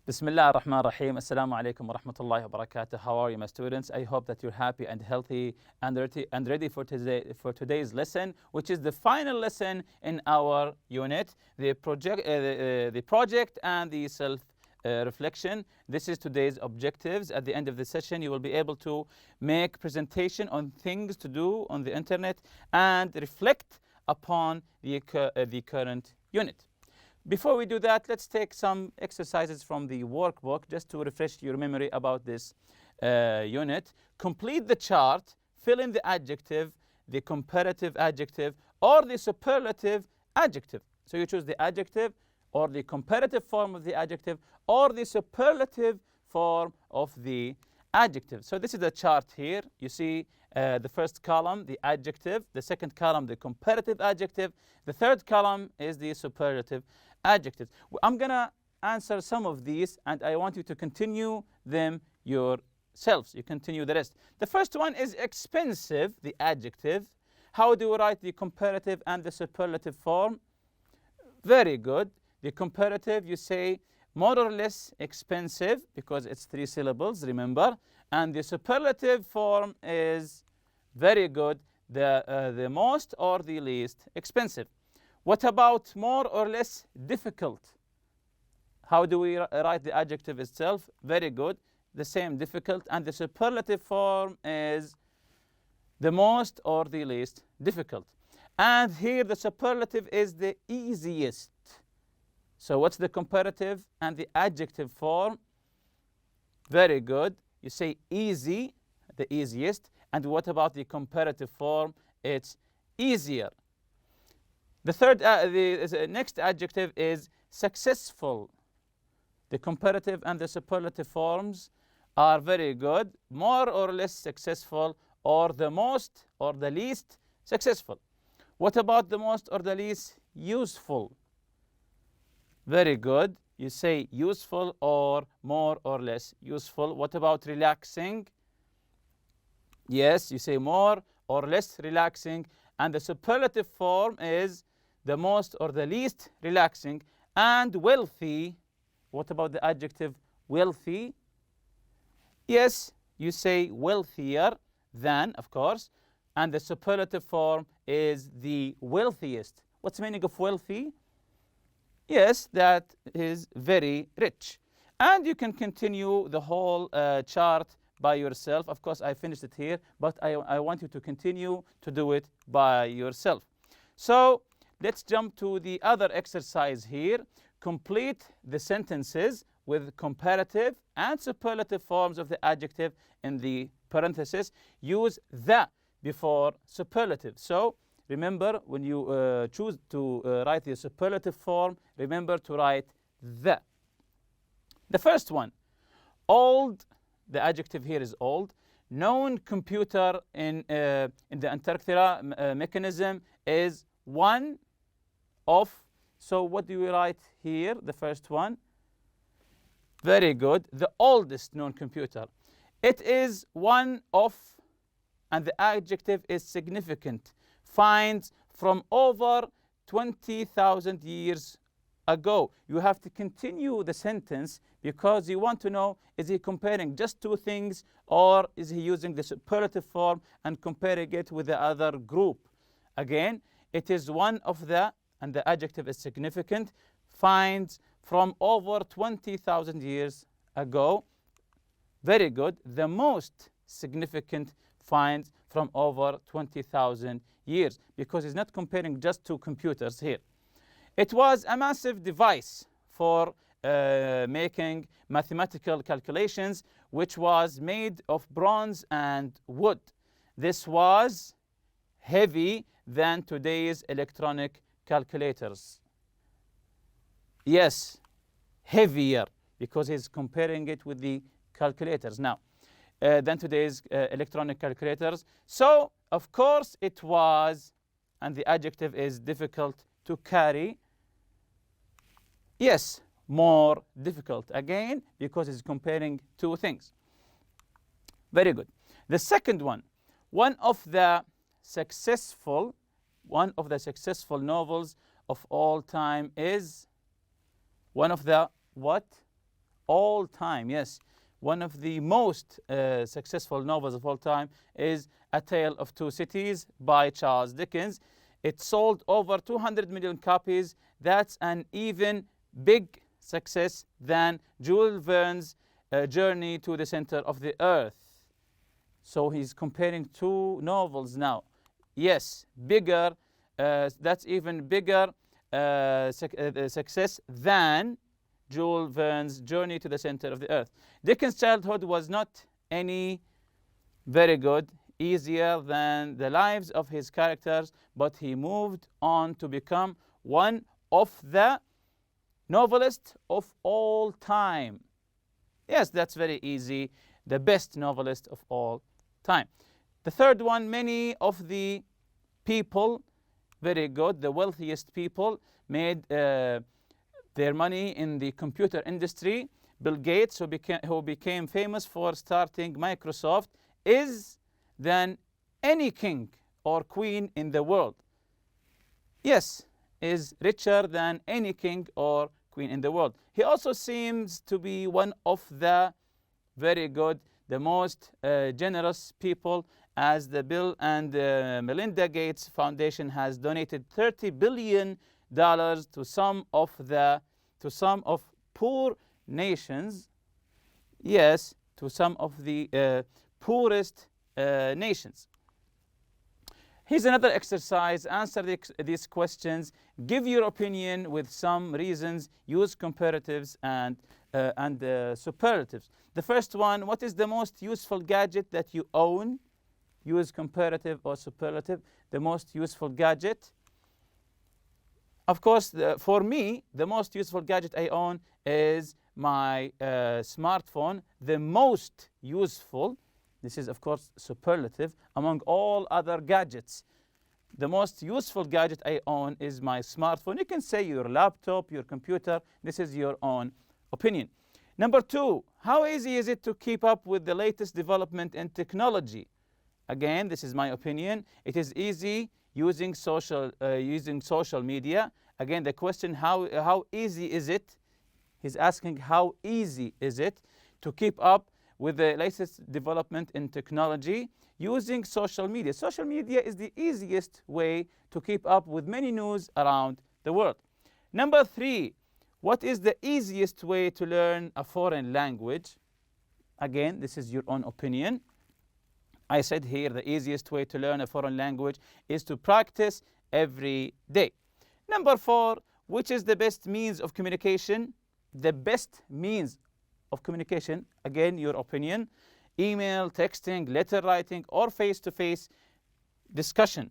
Bismillah ar-Rahman ar-Rahim. Assalamu alaikum wa rahmatullahi wa barakatuh. How are you, my students? I hope that you're happy and healthy and ready for today's lesson, which is the final lesson in our unit, the project and the self-reflection. This is today's objectives. At the end of the session, you will be able to make presentation on things to do on the internet and reflect upon the current unit. Before we do that, let's take some exercises from the workbook just to refresh your memory about this unit. Complete the chart, fill in the adjective, the comparative adjective, or the superlative adjective. So you choose the adjective or the comparative form of the adjective or the superlative form of the adjective. So this is the chart here. You see the first column, the adjective, the second column, the comparative adjective, the third column is the superlative adjectives. I'm going to answer some of these and I want you to continue them yourselves. You continue the rest. The first one is expensive, the adjective. How do we write the comparative and the superlative form? Very good. The comparative, you say more or less expensive because it's 3 syllables, remember. And the superlative form is very good, the most or the least expensive. What about more or less difficult? How do we write the adjective itself? Very good. The same, difficult. And the superlative form is the most or the least difficult. And here the superlative is the easiest. So what's the comparative and the adjective form? Very good. You say easy, the easiest. And what about the comparative form? It's easier. The next adjective is successful. The comparative and the superlative forms are very good. More or less successful, or the most or the least successful. What about the most or the least useful? Very good. You say useful or more or less useful. What about relaxing? Yes, you say more or less relaxing. And the superlative form is the most or the least relaxing. And wealthy. What about the adjective wealthy? Yes, you say wealthier than, of course. And the superlative form is the wealthiest. What's the meaning of wealthy? Yes, that is very rich. And you can continue the whole chart by yourself. Of course, I finished it here, but I want you to continue to do it by yourself. So let's jump to the other exercise here. Complete the sentences with comparative and superlative forms of the adjective in the parenthesis. Use the before superlative. So remember, when you choose to write the superlative form, remember to write the. The first one, old. The adjective here is old. Known computer in the Antarctica mechanism is one of. So what do we write here? The first one. Very good. The oldest known computer. It is one of, and the adjective is significant. Finds from over 20,000 years ago. You have to continue the sentence because you want to know, is he comparing just 2 things or is he using the superlative form and comparing it with the other group? Again, it is one of the, and the adjective is significant, finds from over 20,000 years ago. Very good. The most significant finds from over 20,000 years because he's not comparing just 2 computers here. It was a massive device for making mathematical calculations, which was made of bronze and wood. This was heavy than today's electronic calculators. Yes, heavier, because he's comparing it with the calculators now than today's electronic calculators. So, of course, it was, and the adjective is difficult to carry. Yes, more difficult. Again, because it's comparing 2 things. Very good. The second one, one of the successful novels of all time is one of the what? all time. Yes, one of the most successful novels of all time is A Tale of Two Cities by Charles Dickens. It sold over 200 million copies. That's an even big success than Jules Verne's Journey to the Center of the Earth. So he's comparing two novels now. Yes, bigger, that's even bigger success than Jules Verne's Journey to the Center of the Earth. Dickens' childhood was not any very good, easier than the lives of his characters, but he moved on to become one of the novelists of all time. Yes, that's very easy. The best novelist of all time. The third one, many of the people, very good, the wealthiest people made their money in the computer industry. Bill Gates, who became famous for starting Microsoft, is than any king or queen in the world. Yes, is richer than any king or queen in the world. He also seems to be one of the very good, the most generous people, as the Bill and Melinda Gates Foundation has donated $30 billion to some of poor nations. Yes, to some of the poorest nations. Here's another exercise. Answer these questions. Give your opinion with some reasons. Use comparatives and superlatives. The first one, what is the most useful gadget that you own? Use comparative or superlative. The most useful gadget. Of course, for me, the most useful gadget I own is my smartphone. The most useful, this is of course superlative, among all other gadgets. The most useful gadget I own is my smartphone. You can say your laptop, your computer. This is your own opinion. Number two, how easy is it to keep up with the latest development in technology? Again, this is my opinion. It is easy using social media. Again, the question, how easy is it? He's asking how easy is it to keep up with the latest development in technology using social media. Social media is the easiest way to keep up with many news around the world. Number three, what is the easiest way to learn a foreign language? Again, this is your own opinion. I said here the easiest way to learn a foreign language is to practice every day. Number four, which is the best means of communication? The best means of communication, again, your opinion. Email, texting, letter writing, or face-to-face discussion.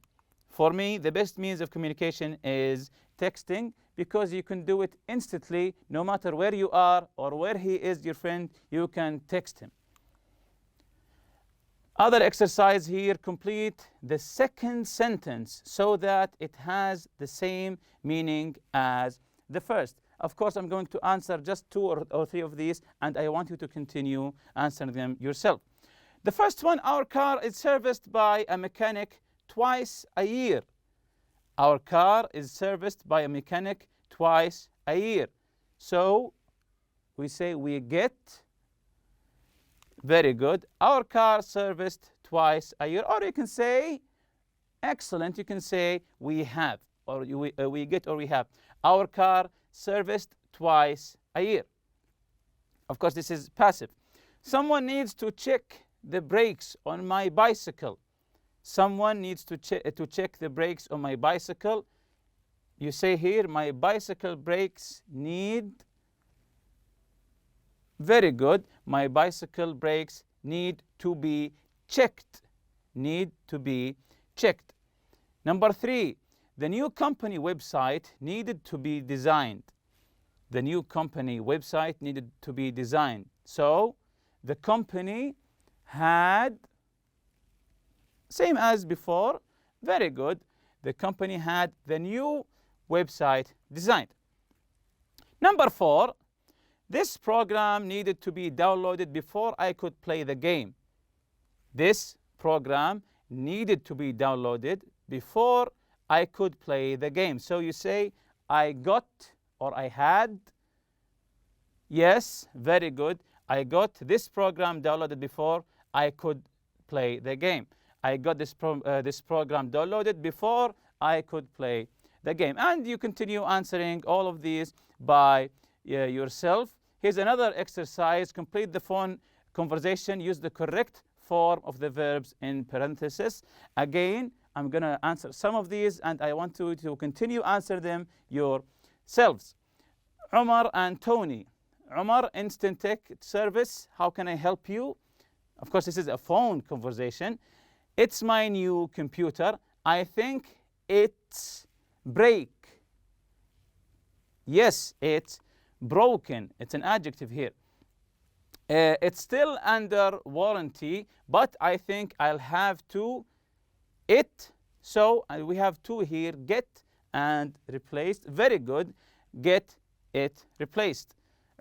For me, the best means of communication is texting, because you can do it instantly. No matter where you are or where he is, your friend, you can text him. Other exercise here, complete the second sentence so that it has the same meaning as the first. Of course, I'm going to answer just two or three of these, and I want you to continue answering them yourself. The first one, our car is serviced by a mechanic twice a year. Our car is serviced by a mechanic twice a year. So we say we get. Very good. Our car serviced twice a year. Or you can say, excellent, you can say we have, or we get, or we have. Our car serviced twice a year. Of course, this is passive. Someone needs to check the brakes on my bicycle. Someone needs to check the brakes on my bicycle. You say here, my bicycle brakes need. Very good. My bicycle brakes need to be checked. Need to be checked. Number three, the new company website needed to be designed. The new company website needed to be designed. So the company had, same as before, very good. The company had the new website designed. Number four, this program needed to be downloaded before I could play the game. This program needed to be downloaded before I could play the game. So you say, I got or I had Yes, very good. I got this program downloaded before I could play the game. I got this program downloaded before I could play the game. And you continue answering all of these by yourself. Here's another exercise. Complete the phone conversation. Use the correct form of the verbs in parentheses. Again, I'm going to answer some of these, and I want you to continue answer them yourselves. Umar and Tony. Umar, Instant Tech Service. How can I help you? Of course, this is a phone conversation. It's my new computer. I think it's break. Yes, it's broken. It's an adjective here. It's still under warranty, but I think I'll have to it. So we have two here, get and replaced. Very good. Get it replaced.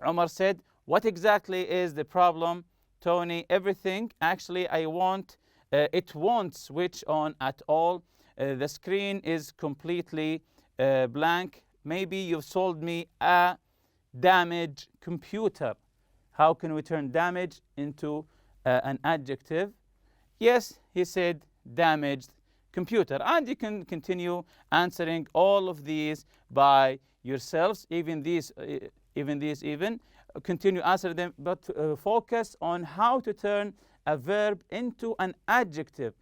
Umar said, what exactly is the problem? Tony, everything. Actually, it won't switch on at all. The screen is completely blank. Maybe you've sold me a damaged computer. How can we turn damage into an adjective? Yes, he said damaged computer. And you can continue answering all of these by yourselves, even these. Continue answering them, but focus on how to turn a verb into an adjective.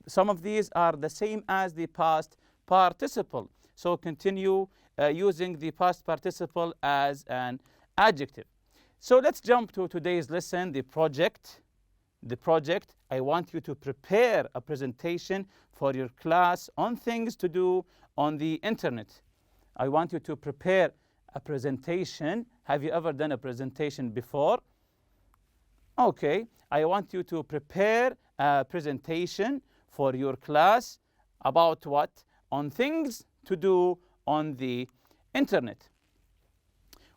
Some of these are the same as the past participle. So continue using the past participle as an adjective. So let's jump to today's lesson, the project. The project, I want you to prepare a presentation for your class on things to do on the internet. I want you to prepare a presentation. Have you ever done a presentation before? Okay, I want you to prepare a presentation for your class about what? On things to do on the internet.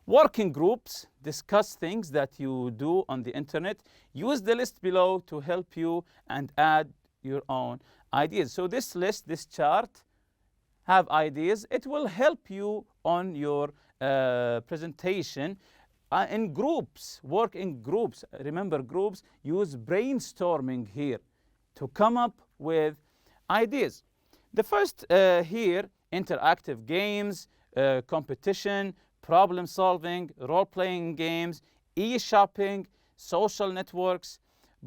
Working groups discuss things that you do on the internet. Use the list below to help you and add your own ideas. So this list, this chart, have ideas. It will help you on your presentation. In groups, work in groups. Remember, groups use brainstorming here to come up with ideas. The first here, interactive games, competition, problem solving, role-playing games, e-shopping, social networks,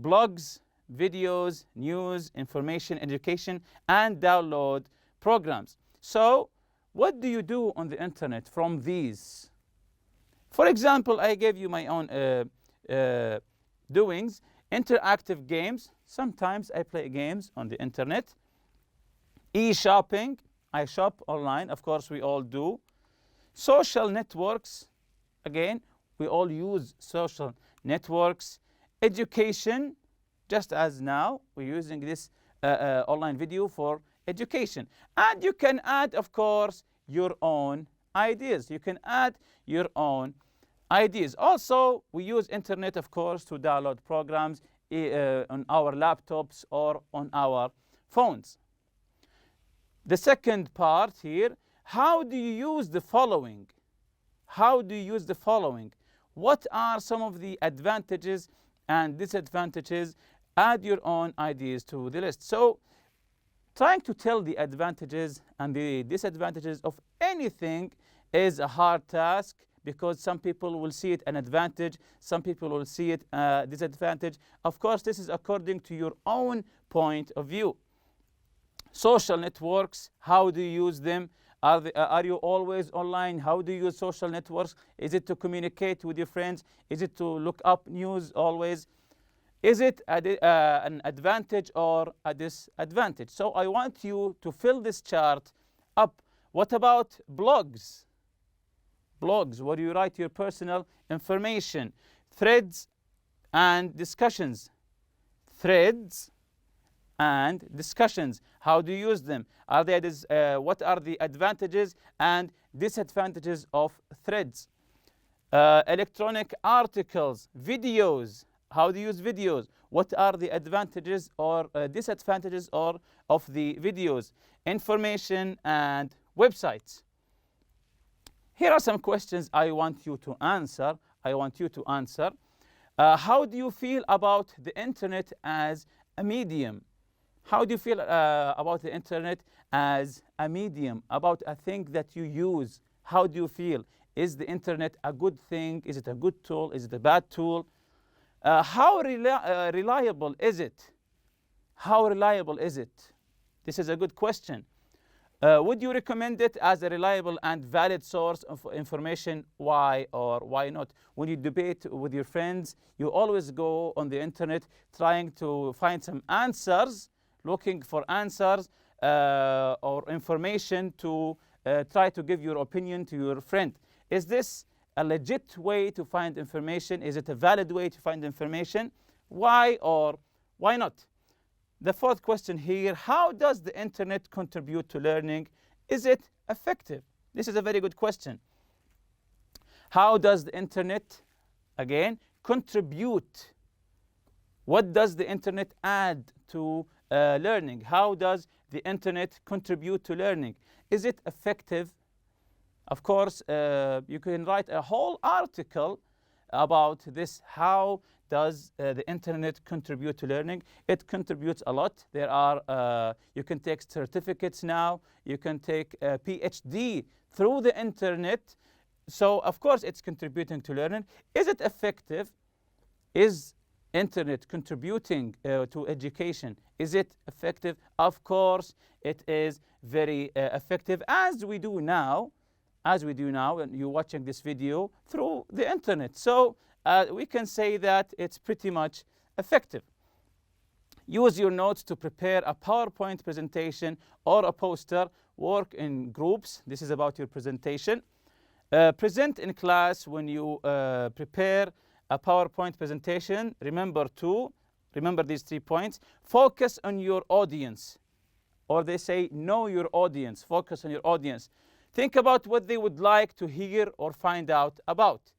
blogs, videos, news, information, education, and download programs. So what do you do on the internet from these? For example, I gave you my own doings. Interactive games. Sometimes I play games on the internet. E-shopping. I shop online. Of course, we all do. Social networks. Again, we all use social networks. Education. Just as now, we're using this online video for education. And you can add, of course, your own ideas. You can add your own ideas. Also, we use internet, of course, to download programs on our laptops or on our phones. The second part here, how do you use the following? How do you use the following? What are some of the advantages and disadvantages? Add your own ideas to the list. So, trying to tell the advantages and the disadvantages of anything is a hard task, because some people will see it an advantage, some people will see it a disadvantage. Of course, this is according to your own point of view. Social networks, how do you use them? Are you always online? How do you use social networks? Is it to communicate with your friends? Is it to look up news always? Is it an advantage or a disadvantage? So I want you to fill this chart up. What about blogs? Blogs, where you write your personal information. Threads and discussions. Threads and discussions. How do you use them? What are the advantages and disadvantages of threads? Electronic articles, videos. How do you use videos? What are the advantages or disadvantages of the videos? Information and websites. Here are some questions I want you to answer. I want you to answer. How do you feel about the internet as a medium? How do you feel about the internet as a medium, about a thing that you use? How do you feel? Is the internet a good thing? Is it a good tool? Is it a bad tool? How reliable is it? How reliable is it? This is a good question. Would you recommend it as a reliable and valid source of information? Why or why not? When you debate with your friends, you always go on the internet trying to find some answers, looking for answers or information to try to give your opinion to your friend. Is this a legit way to find information? Is it a valid way to find information? Why or why not? The fourth question here, how does the internet contribute to learning? Is it effective? This is a very good question. How does the internet, again, contribute? What does the internet add to learning? How does the internet contribute to learning? Is it effective? Of course, you can write a whole article about this. How does the internet contribute to learning? It contributes a lot. There are, you can take certificates now. You can take a PhD through the internet. So, of course, it's contributing to learning. Is it effective? Is internet contributing to education? Is it effective? Of course, it is very effective, as we do now, and you're watching this video through the internet. So we can say that it's pretty much effective. Use your notes to prepare a PowerPoint presentation or a poster. Work in groups. This is about your presentation. Present in class. When you prepare a PowerPoint presentation, remember these 3 points. Focus on your audience. Or they say, know your audience. Focus on your audience. Think about what they would like to hear or find out about.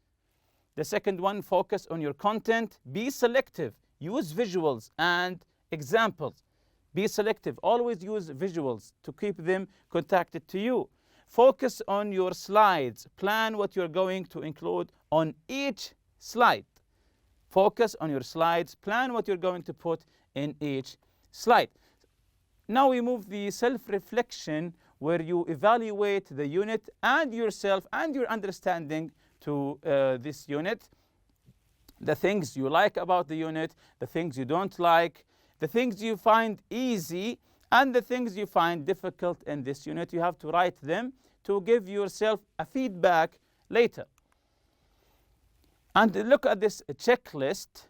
The second one, focus on your content. Be selective. Use visuals and examples. Be selective. Always use visuals to keep them contacted to you. Focus on your slides. Plan what you're going to include on each slide. Focus on your slides. Plan what you're going to put in each slide. Now we move the self-reflection, where you evaluate the unit and yourself and your understanding to this unit. The things you like about the unit, the things you don't like, the things you find easy, and the things you find difficult in this unit. You have to write them to give yourself a feedback later. And look at this checklist.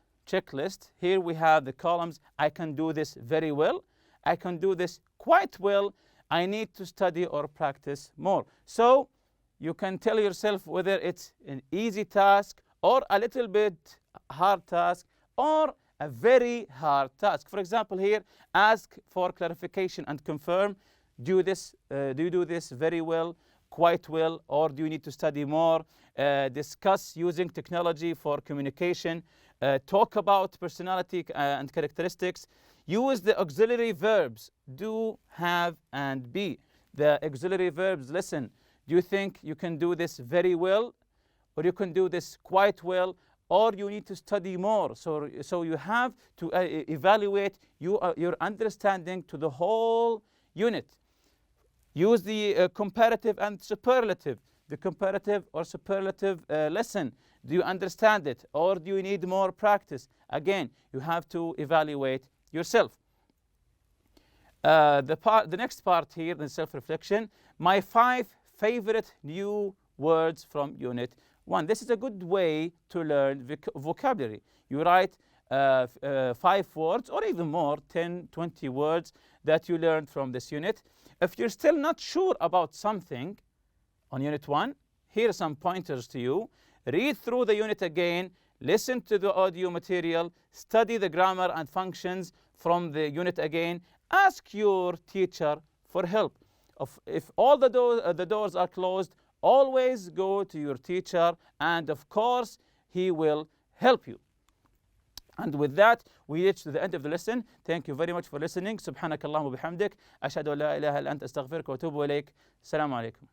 Here we have the columns. I can do this very well. I can do this quite well. I need to study or practice more. So you can tell yourself whether it's an easy task or a little bit hard task or a very hard task. For example, here, ask for clarification and confirm. Do you do this very well, quite well, or do you need to study more? Discuss using technology for communication. Talk about personality and characteristics. Use the auxiliary verbs, do, have, and be. The auxiliary verbs, listen, do you think you can do this very well, or you can do this quite well, or you need to study more? So you have to evaluate your understanding to the whole unit. Use the comparative and superlative. The comparative or superlative lesson. Do you understand it, or do you need more practice? Again, you have to evaluate yourself. The next part here, the self-reflection, my 5 favorite new words from Unit 1. This is a good way to learn vocabulary. You write 5 words or even more, 10, 20 words that you learned from this unit. If you're still not sure about something on Unit 1, here are some pointers to you. Read through the unit again, listen to the audio material, study the grammar and functions from the unit again. Ask your teacher for help. If all the doors are closed, always go to your teacher, and of course, he will help you. And with that, we reach to the end of the lesson. Thank you very much for listening. سبحانك اللهم وبحمدك أشهد أن لا إله إلا أنت أستغفرك وأتوب إليك. السلام عليكم.